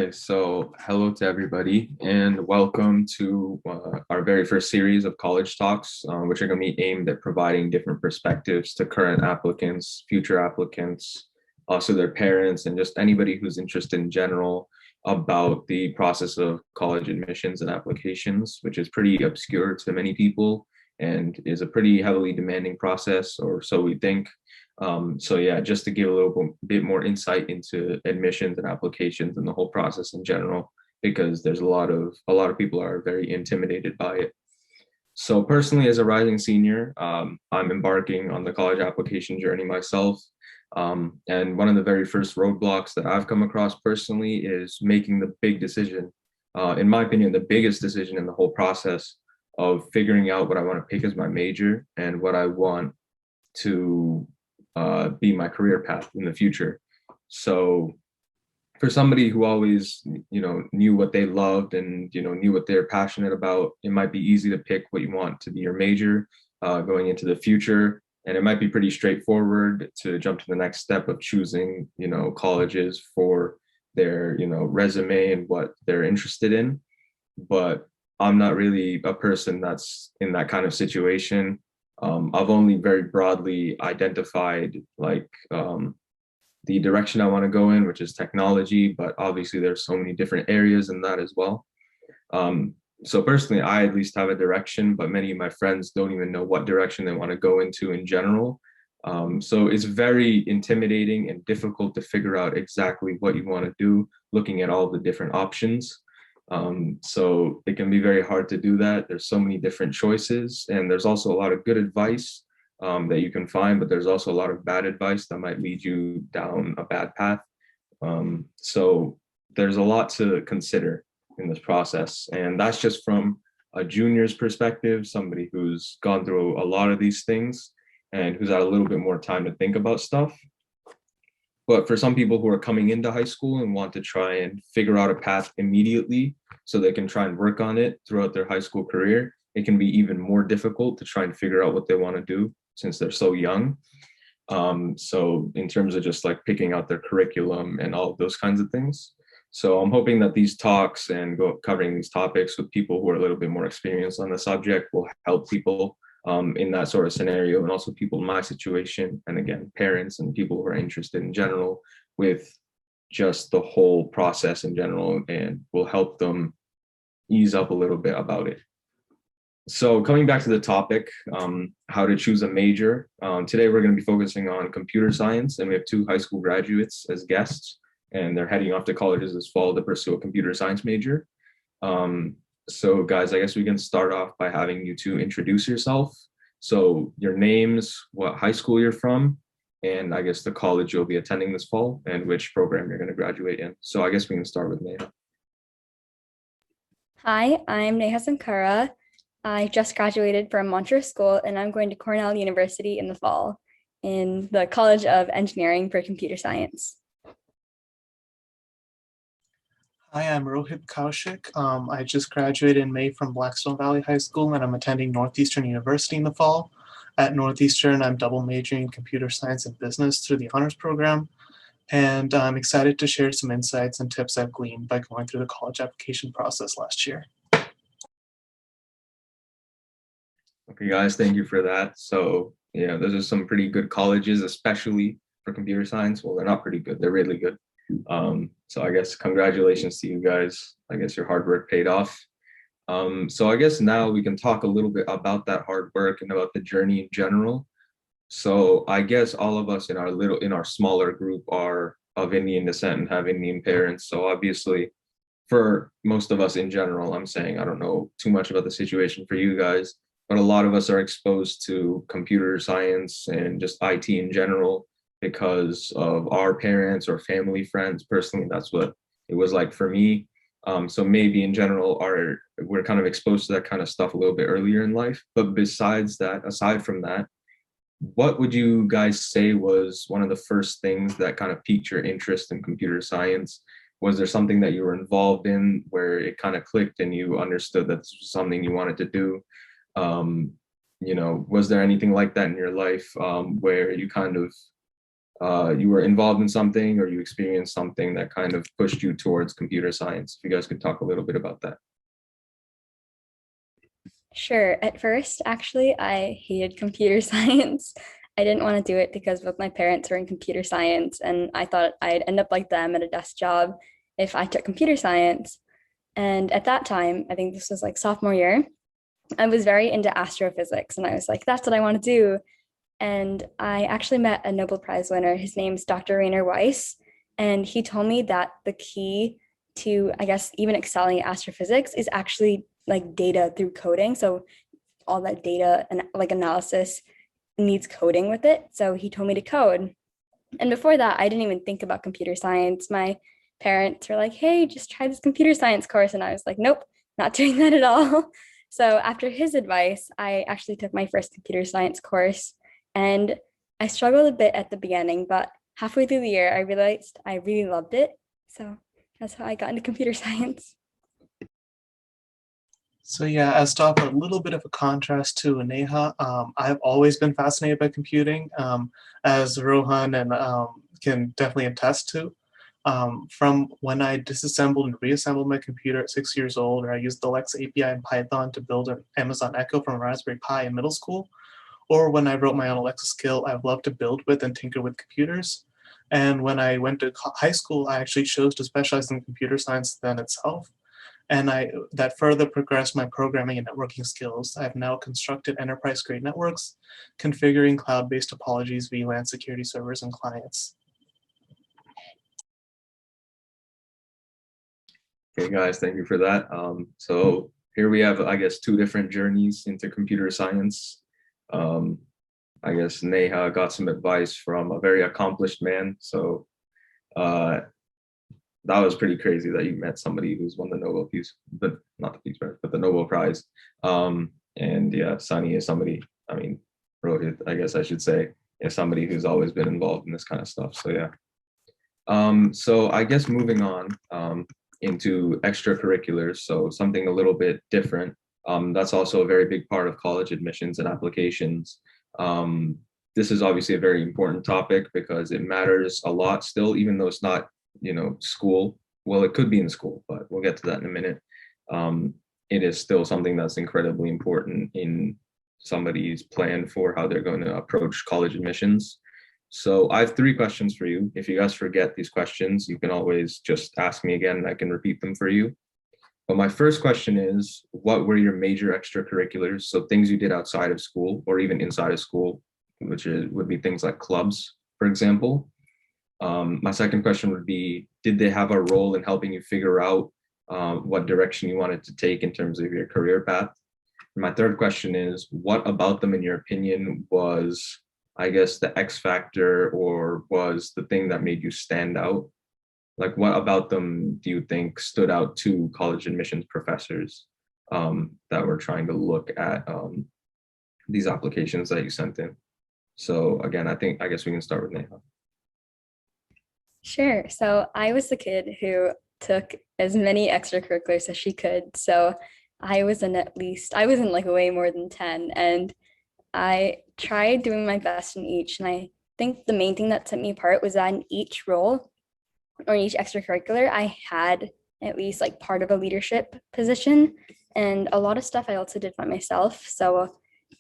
Okay, so hello to everybody, and welcome to our very first series of college talks, which are going to be aimed at providing different perspectives to current applicants, future applicants, also their parents, and just anybody who's interested in general about the process of college admissions and applications, which is pretty obscure to many people and is a pretty heavily demanding process, or so we think. So yeah, just to give a little bit more insight into admissions and applications and the whole process in general, because there's a lot of people are very intimidated by it. So personally, as a rising senior, I'm embarking on the college application journey myself. And one of the very first roadblocks that I've come across personally is making the big decision. In my opinion, the biggest decision in the whole process of figuring out what I want to pick as my major and what I want to be my career path in the future. So for somebody who always, knew what they loved and, knew what they're passionate about, it might be easy to pick what you want to be your major going into the future. And it might be pretty straightforward to jump to the next step of choosing, colleges for their, resume and what they're interested in. But I'm not really a person that's in that kind of situation. I've only very broadly identified the direction I want to go in, which is technology, but obviously there's so many different areas in that as well. So personally, I at least have a direction, but many of my friends don't even know what direction they want to go into in general. So it's very intimidating and difficult to figure out exactly what you want to do, looking at all the different options. So it can be very hard to do that. There's so many different choices, and there's also a lot of good advice that you can find, but there's also a lot of bad advice that might lead you down a bad path. So there's a lot to consider in this process, and that's just from a junior's perspective, somebody who's gone through a lot of these things and who's had a little bit more time to think about stuff. But for some people who are coming into high school and want to try and figure out a path immediately so they can try and work on it throughout their high school career, it can be even more difficult to try and figure out what they want to do since they're so young. So in terms of just like picking out their curriculum and all of those kinds of things. So I'm hoping that these talks and covering these topics with people who are a little bit more experienced on the subject will help people in that sort of scenario, and also people in my situation, and again, parents and people who are interested in general with just the whole process in general, and will help them ease up a little bit about it. So coming back to the topic, how to choose a major. Today we're going to be focusing on computer science, and we have two high school graduates as guests, and they're heading off to colleges this fall to pursue a computer science major. So guys, I guess we can start off by having you two introduce yourself. So your names, what high school you're from, and I guess the college you'll be attending this fall, and which program you're going to graduate in. So I guess we can start with Neha. Hi, I'm Neha Sunkara. I just graduated from Montreal School, and I'm going to Cornell University in the fall in the College of Engineering for Computer Science. Hi, I'm Rohit Kaushik. I just graduated in May from Blackstone Valley High School, and I'm attending Northeastern University in the fall. At Northeastern, I'm double majoring in computer science and business through the honors program, and I'm excited to share some insights and tips I've gleaned by going through the college application process last year. Okay, guys, thank you for that. So yeah, those are some pretty good colleges, especially for computer science. Well, they're not pretty good, they're really good. So I guess congratulations to you guys. I guess your hard work paid off. So I guess now we can talk a little bit about that hard work and about the journey in general. So I guess all of us in our smaller group are of Indian descent and have Indian parents. So obviously for most of us in general, I'm saying I don't know too much about the situation for you guys, but a lot of us are exposed to computer science and just IT in general because of our parents or family friends. Personally, that's what it was like for me. So maybe in general, we're kind of exposed to that kind of stuff a little bit earlier in life. But besides that, aside from that, what would you guys say was one of the first things that kind of piqued your interest in computer science? Was there something that you were involved in where it kind of clicked and you understood that this was something you wanted to do? Was there anything like that in your life where you kind of you were involved in something or you experienced something that kind of pushed you towards computer science. If you guys could talk a little bit about that. Sure. At first, actually, I hated computer science. I didn't want to do it because both my parents were in computer science, and I thought I'd end up like them at a desk job if I took computer science. And at that time, I think this was like sophomore year, I was very into astrophysics, and I was like, that's what I want to do. And I actually met a Nobel Prize winner. His name's Dr. Rainer Weiss. And he told me that the key to, I guess, even excelling at astrophysics is actually like data through coding. So all that data and like analysis needs coding with it. So he told me to code. And before that, I didn't even think about computer science. My parents were like, hey, just try this computer science course. And I was like, nope, not doing that at all. So after his advice, I actually took my first computer science course, and I struggled a bit at the beginning, but halfway through the year, I realized I really loved it. So that's how I got into computer science. So yeah, as to offer a little bit of a contrast to Neha, I've always been fascinated by computing, as Rohan and can definitely attest to. From when I disassembled and reassembled my computer at 6 years old, or I used the Alexa API in Python to build an Amazon Echo from a Raspberry Pi in middle school, or when I wrote my own Alexa skill, I've loved to build with and tinker with computers. And when I went to high school, I actually chose to specialize in computer science then itself. And that further progressed my programming and networking skills. I have now constructed enterprise-grade networks, configuring cloud-based topologies, VLAN security servers, and clients. Okay, guys, thank you for that. So here we have, I guess, two different journeys into computer science. I guess Neha got some advice from a very accomplished man. So that was pretty crazy that you met somebody who's won the Nobel Peace, but not the Peace Prize, but the Nobel Prize. And yeah, Sunny is somebody, I mean, Rohit, I guess I should say, is somebody who's always been involved in this kind of stuff. So yeah. So I guess moving on into extracurriculars, so something a little bit different. That's also a very big part of college admissions and applications. This is obviously a very important topic because it matters a lot still, even though it's not, school. Well, it could be in school, but we'll get to that in a minute. It is still something that's incredibly important in somebody's plan for how they're going to approach college admissions. So I have three questions for you. If you guys forget these questions, you can always just ask me again and I can repeat them for you. But my first question is, what were your major extracurriculars? So things you did outside of school or even inside of school, which would be things like clubs, for example. My second question would be, did they have a role in helping you figure out what direction you wanted to take in terms of your career path? And my third question is, what about them, in your opinion, was, I guess, the X factor or was the thing that made you stand out? Like, what about them do you think stood out to college admissions professors that were trying to look at these applications that you sent in? So again, I guess we can start with Neha. Sure. So I was the kid who took as many extracurriculars as she could. So I was in like way more than 10. And I tried doing my best in each. And I think the main thing that set me apart was that in each role or in each extracurricular, I had at least like part of a leadership position. And a lot of stuff I also did by myself. So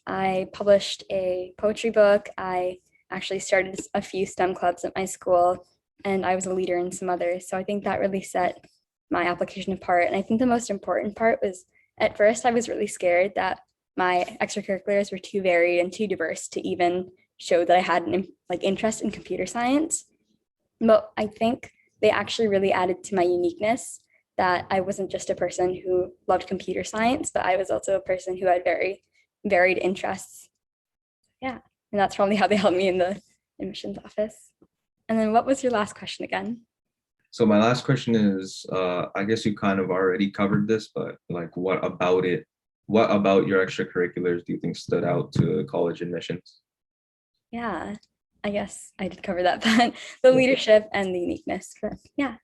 I published a poetry book. I actually started a few STEM clubs at my school, and I was a leader in some others. So I think that really set my application apart. And I think the most important part was, at first, I was really scared that my extracurriculars were too varied and too diverse to even show that I had an interest in computer science. But I think they actually really added to my uniqueness, that I wasn't just a person who loved computer science, but I was also a person who had very varied interests. Yeah, and that's probably how they helped me in the admissions office. And then what was your last question again? So my last question is, I guess you kind of already covered this, but like, what about your extracurriculars do you think stood out to college admissions? Yeah, I guess I did cover that, but the leadership and the uniqueness. But yeah.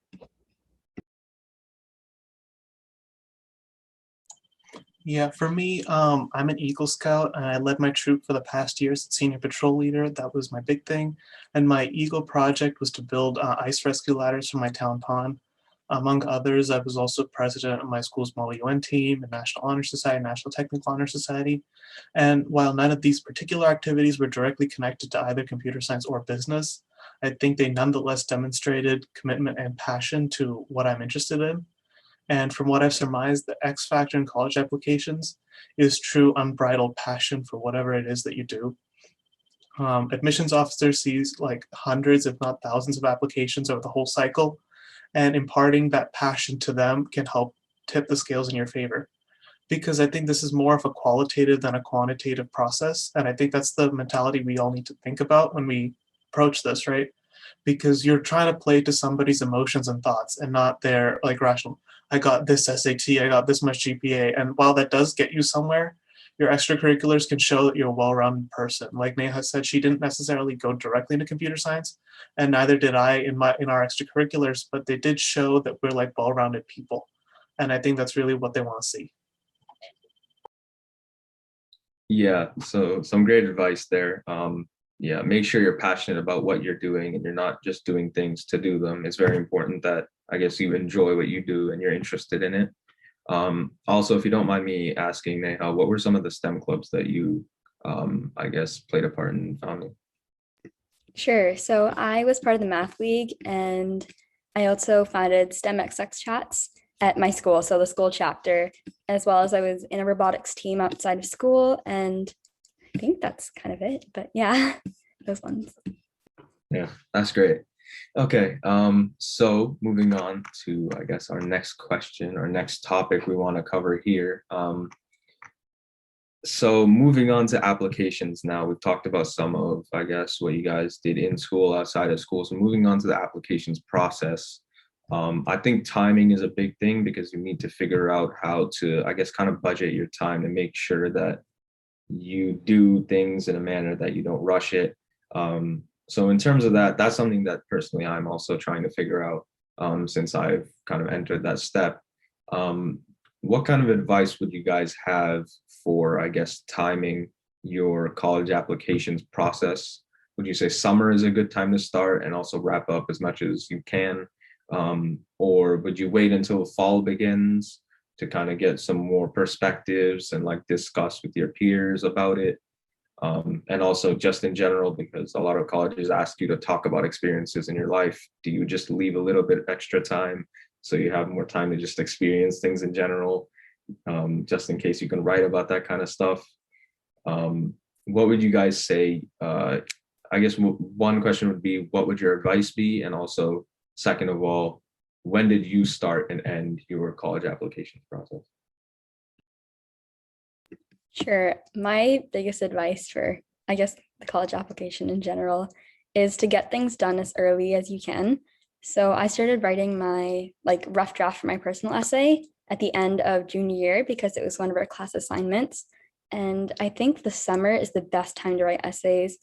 Yeah, for me, I'm an Eagle Scout and I led my troop for the past years as senior patrol leader. That was my big thing. And my Eagle project was to build ice rescue ladders for my town pond. Among others, I was also president of my school's Model UN team, the National Honor Society, National Technical Honor Society. And while none of these particular activities were directly connected to either computer science or business, I think they nonetheless demonstrated commitment and passion to what I'm interested in. And from what I've surmised, the X factor in college applications is true unbridled passion for whatever it is that you do. Admissions officers sees like hundreds, if not thousands, of applications over the whole cycle, and imparting that passion to them can help tip the scales in your favor. Because I think this is more of a qualitative than a quantitative process, and I think that's the mentality we all need to think about when we approach this, right? Because you're trying to play to somebody's emotions and thoughts and not their like rational. I got this SAT, I got this much GPA. And while that does get you somewhere, your extracurriculars can show that you're a well-rounded person. Like Neha said, she didn't necessarily go directly into computer science, and neither did I in our extracurriculars, but they did show that we're like well-rounded people. And I think that's really what they want to see. Yeah, so some great advice there. Yeah, make sure you're passionate about what you're doing and you're not just doing things to do them. It's very important that I guess you enjoy what you do and you're interested in it. Also, if you don't mind me asking, Neha, what were some of the STEM clubs that you, I guess, played a part in founding? Sure. So I was part of the math league and I also founded STEM XX chats at my school, so the school chapter, as well as I was in a robotics team outside of school. And I think that's kind of it. But yeah, those ones. Yeah, that's great. Okay, so moving on to, I guess, our next question, our next topic we want to cover here. So moving on to applications now, we've talked about some of, I guess, what you guys did in school, outside of school. So moving on to the applications process, I think timing is a big thing because you need to figure out how to, I guess, kind of budget your time to make sure that you do things in a manner that you don't rush it. So in terms of that, that's something that personally I'm also trying to figure out since I've kind of entered that step. What kind of advice would you guys have for, I guess, timing your college applications process? Would you say summer is a good time to start and also wrap up as much as you can? Or would you wait until fall begins to kind of get some more perspectives and like discuss with your peers about it? And also just in general, because a lot of colleges ask you to talk about experiences in your life, do you just leave a little bit extra time so you have more time to just experience things in general, just in case you can write about that kind of stuff? What would you guys say? I guess one question would be, what would your advice be? And also, second of all, when did you start and end your college application process? Sure. My biggest advice for, I guess, the college application in general is to get things done as early as you can. So I started writing my like rough draft for my personal essay at the end of junior year because it was one of our class assignments. And I think the summer is the best time to write essays.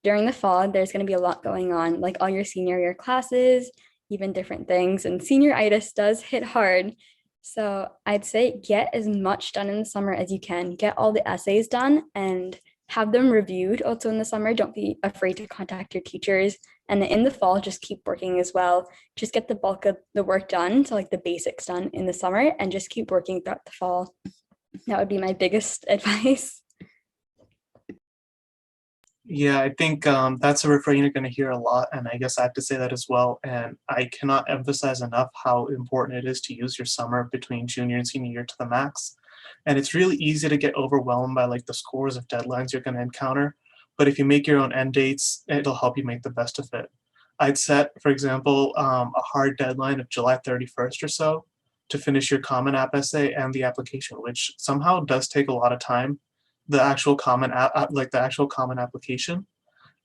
During the fall, there's going to be a lot going on, like all your senior year classes, even different things. And senioritis does hit hard. So I'd say get as much done in the summer as you can. Get all the essays done and have them reviewed also in the summer. Don't be afraid to contact your teachers. And in the fall, just keep working as well. Just get the bulk of the work done, so like the basics done in the summer, and just keep working throughout the fall. That would be my biggest advice. Yeah, I think that's a refrain you're going to hear a lot, and I guess I have to say that as well. And I cannot emphasize enough how important it is to use your summer between junior and senior year to the max. And it's really easy to get overwhelmed by like the scores of deadlines you're going to encounter. But if you make your own end dates, it'll help you make the best of it. I'd set, for example, a hard deadline of July 31st or so to finish your Common App essay and the application, which somehow does take a lot of time, the actual common app, like the actual common application.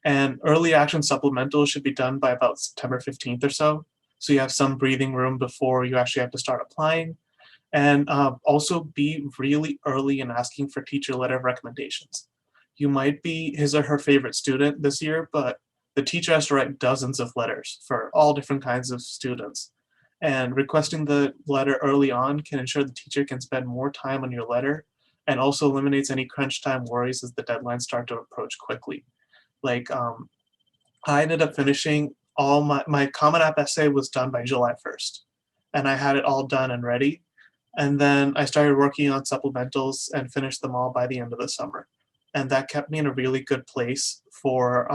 And early action supplemental should be done by about September 15th or so. So you have some breathing room before you actually have to start applying. And also be really early in asking for teacher letter of recommendations. You might be his or her favorite student this year, but the teacher has to write dozens of letters for all different kinds of students. And requesting the letter early on can ensure the teacher can spend more time on your letter and also eliminates any crunch time worries as the deadlines start to approach quickly. Like I ended up finishing all my Common App essay was done by July 1st, and I had it all done and ready. And then I started working on supplementals and finished them all by the end of the summer. And that kept me in a really good place for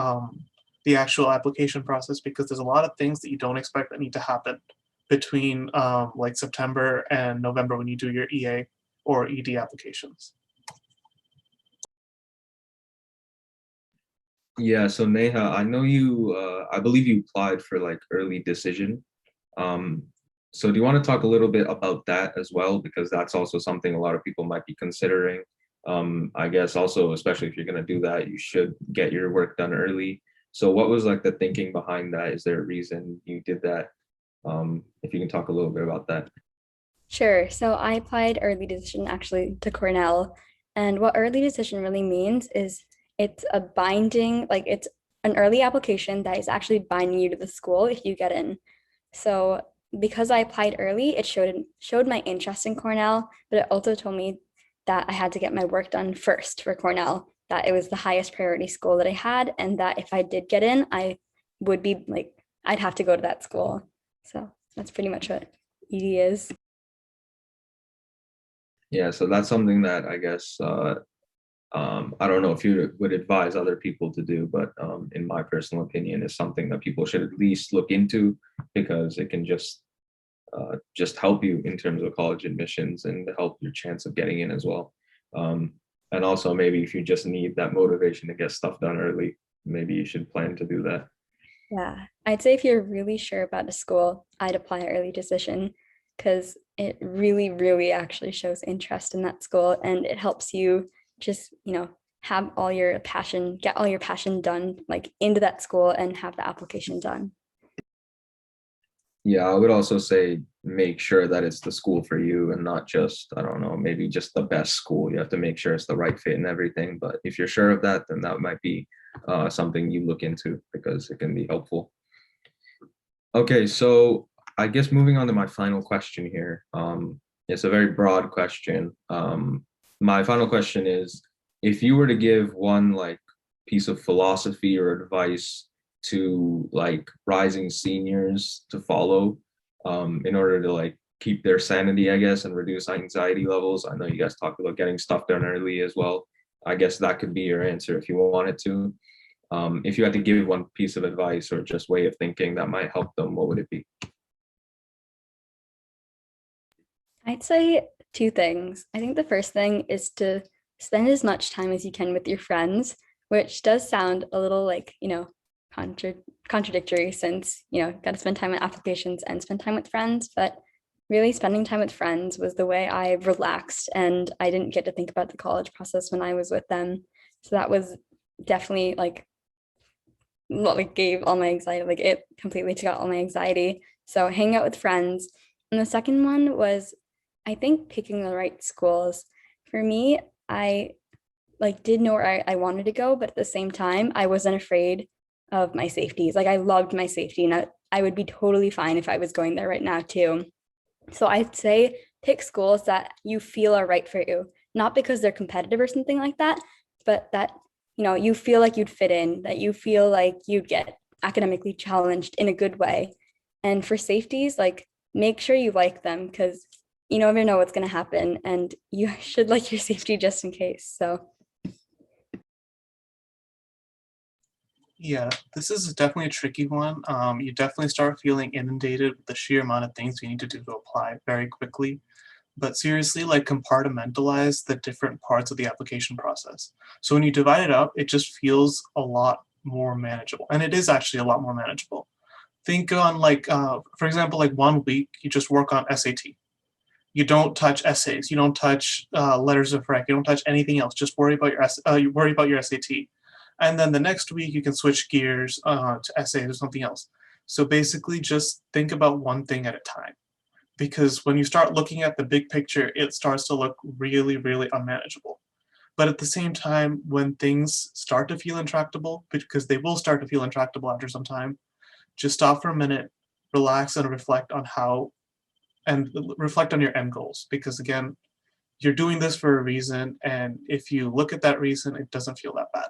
the actual application process, because there's a lot of things that you don't expect that need to happen between like September and November when you do your EA or ED applications. Yeah, so Neha, I know you, I believe you applied for like early decision. Um, so do you want to talk a little bit about that as well? Because that's also something a lot of people might be considering. I guess also, especially if you're going to do that, you should get your work done early. So what was like the thinking behind that? Is there a reason you did that? If you can talk a little bit about that. Sure. So I applied early decision actually to Cornell. And what early decision really means is it's a binding, like it's an early application that is actually binding you to the school if you get in. So because I applied early, it showed my interest in Cornell, but it also told me that I had to get my work done first for Cornell, that it was the highest priority school that I had, and that if I did get in, I would be like, I'd have to go to that school. So that's pretty much what ED is. Yeah, so that's something that I guess I don't know if you would advise other people to do, but in my personal opinion, is something that people should at least look into, because it can just help you in terms of college admissions and help your chance of getting in as well. And also maybe if you just need that motivation to get stuff done early, maybe you should plan to do that. Yeah, I'd say if you're really sure about a school, I'd apply early decision because it really, really actually shows interest in that school, and it helps you just, have all your passion, get all your passion done, like into that school and have the application done. Yeah, I would also say make sure that it's the school for you and not just, I don't know, maybe just the best school. You have to make sure it's the right fit and everything. But if you're sure of that, then that might be something you look into, because it can be helpful. Okay, so I guess moving on to my final question here. It's a very broad question. My final question is, if you were to give one like piece of philosophy or advice to like rising seniors to follow, in order to like keep their sanity, I guess, and reduce anxiety levels. I know you guys talked about getting stuff done early as well. I guess that could be your answer if you wanted to. If you had to give one piece of advice or just way of thinking that might help them, what would it be? I'd say two things. I think the first thing is to spend as much time as you can with your friends, which does sound a little like, contra contradictory since, got to spend time on applications and spend time with friends. But really spending time with friends was the way I relaxed, and I didn't get to think about the college process when I was with them. So that was definitely like what like gave all my anxiety, like it completely took out all my anxiety. So hang out with friends. And the second one was, I think, picking the right schools. For me, I like did know where I wanted to go, but at the same time, I wasn't afraid of my safeties. Like I loved my safety, and I would be totally fine if I was going there right now too. So I'd say pick schools that you feel are right for you, not because they're competitive or something like that, but that you feel like you'd fit in, that you feel like you'd get academically challenged in a good way. And for safeties, like make sure you like them, because you never know what's going to happen, and you should like your safety just in case. So Yeah, this is definitely a tricky one. You definitely start feeling inundated with the sheer amount of things you need to do to apply very quickly. But seriously, like compartmentalize the different parts of the application process. So when you divide it up, it just feels a lot more manageable. And it is actually a lot more manageable. Think on like, for example, like 1 week, you just work on SAT. You don't touch essays. You don't touch letters of rec. You don't touch anything else. Just worry about you worry about your SAT. And then the next week you can switch gears to essays or something else. So basically, just think about one thing at a time, because when you start looking at the big picture, it starts to look really, really unmanageable. But at the same time, when things start to feel intractable, because they will start to feel intractable after some time, just stop for a minute, relax, and reflect on your end goals. Because again, you're doing this for a reason, and if you look at that reason, it doesn't feel that bad.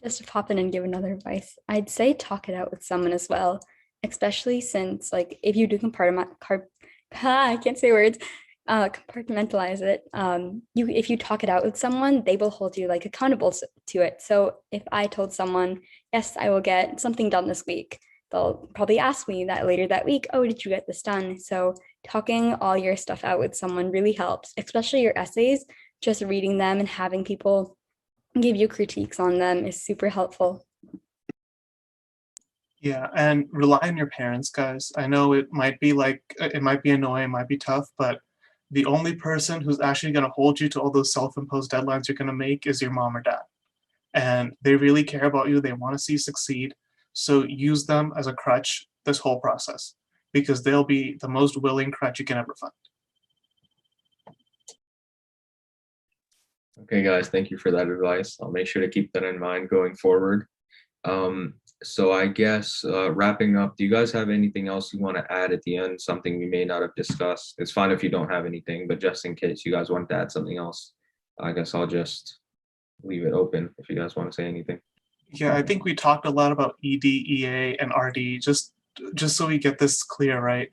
Just to pop in and give another advice, I'd say talk it out with someone as well, especially since like if you do I can't say words, compartmentalize it. You if you talk it out with someone, they will hold you like accountable to it. So if I told someone, yes, I will get something done this week, they'll probably ask me that later that week, oh, did you get this done? So talking all your stuff out with someone really helps, especially your essays. Just reading them and having people give you critiques on them is super helpful. Yeah, and rely on your parents, guys. I know it might be it might be annoying, it might be tough, but the only person who's actually going to hold you to all those self-imposed deadlines you're going to make is your mom or dad. And they really care about you. They want to see you succeed. So use them as a crutch this whole process, because they'll be the most willing crutch you can ever find. Okay, guys, thank you for that advice. I'll make sure to keep that in mind going forward. So I guess wrapping up, do you guys have anything else you want to add at the end? Something we may not have discussed? It's fine if you don't have anything, but just in case you guys want to add something else, I guess I'll just leave it open if you guys want to say anything. Yeah, I think we talked a lot about ED, EA, and RD, just so we get this clear, right?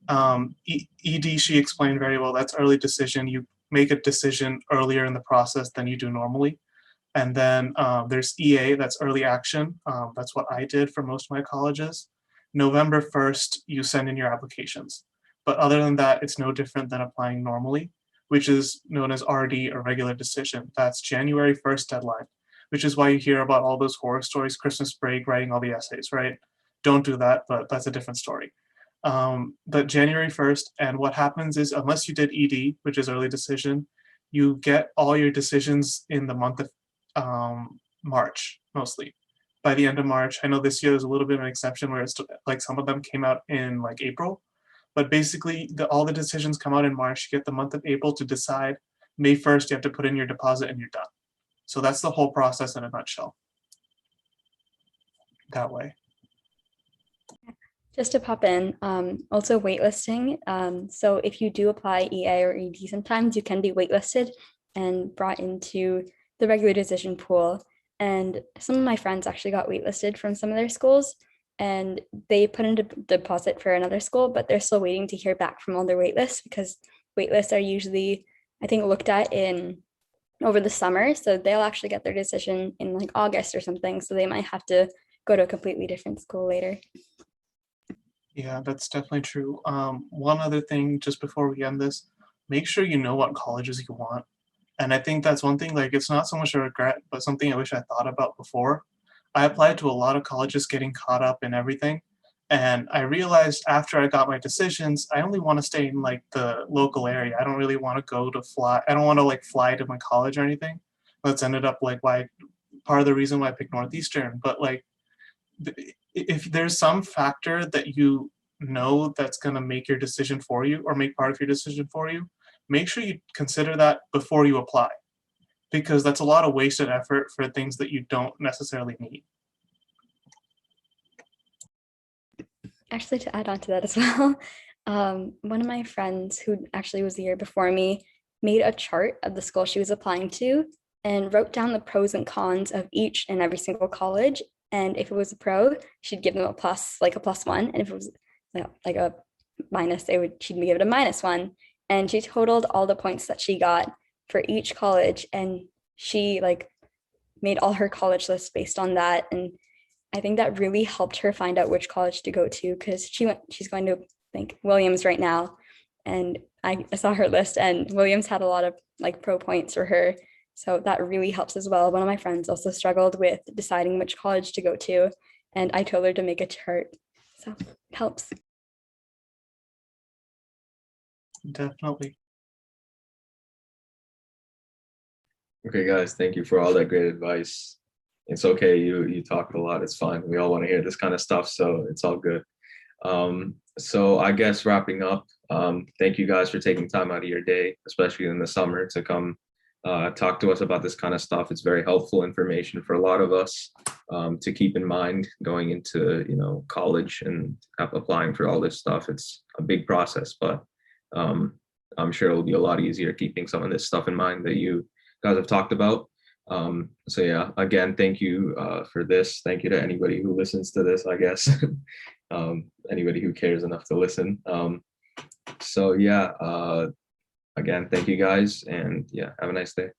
ED, she explained very well, that's early decision. You make a decision earlier in the process than you do normally. And then there's EA, that's early action. That's what I did for most of my colleges. November 1st, you send in your applications. But other than that, it's no different than applying normally, which is known as RD, or regular decision. That's January 1st deadline, which is why you hear about all those horror stories, Christmas break, writing all the essays, right? Don't do that, but that's a different story. But January 1st, and what happens is, unless you did ED, which is early decision, you get all your decisions in the month of March, mostly. By the end of March, I know this year there's a little bit of an exception where it's like some of them came out in like April, but basically all the decisions come out in March. You get the month of April to decide. May 1st, you have to put in your deposit and you're done. So that's the whole process in a nutshell. That way. Just to pop in, also waitlisting. So if you do apply EA or ED, sometimes you can be waitlisted and brought into the regular decision pool. And some of my friends actually got waitlisted from some of their schools, and they put in a deposit for another school, but they're still waiting to hear back from all their waitlists, because waitlists are usually, I think, looked at in over the summer. So they'll actually get their decision in like August or something. So they might have to go to a completely different school later. Yeah, that's definitely true. One other thing, just before we end this, make sure you know what colleges you want. And I think that's one thing, like, it's not so much a regret, but something I wish I thought about before. I applied to a lot of colleges, getting caught up in everything. And I realized after I got my decisions, I only want to stay in like the local area. I don't really want to go to fly. I don't want to like fly to my college or anything. That's ended up like part of the reason why I picked Northeastern. But like, if there's some factor that you know that's going to make your decision for you, or make part of your decision for you, make sure you consider that before you apply, because that's a lot of wasted effort for things that you don't necessarily need. Actually, to add on to that as well, one of my friends who actually was the year before me made a chart of the school she was applying to and wrote down the pros and cons of each and every single college. And if it was a pro, she'd give them a plus, like a +1. And if it was like a minus, she'd give it a -1. And she totaled all the points that she got for each college, and she like made all her college lists based on that. And I think that really helped her find out which college to go to, because she's going to think Williams right now. And I saw her list, and Williams had a lot of like pro points for her. So that really helps as well. One of my friends also struggled with deciding which college to go to, and I told her to make a chart. So it helps. Definitely. Okay, guys, thank you for all that great advice. It's okay, you talk a lot, it's fine. We all want to hear this kind of stuff, so it's all good. So I guess wrapping up, thank you guys for taking time out of your day, especially in the summer, to come talk to us about this kind of stuff. It's very helpful information for a lot of us to keep in mind going into college and applying for all this stuff. It's a big process, but I'm sure it'll be a lot easier keeping some of this stuff in mind that you guys have talked about. So yeah, again, thank you for this. Thank you to anybody who listens to this, I guess. Anybody who cares enough to listen. So yeah, again, thank you guys, and yeah, have a nice day.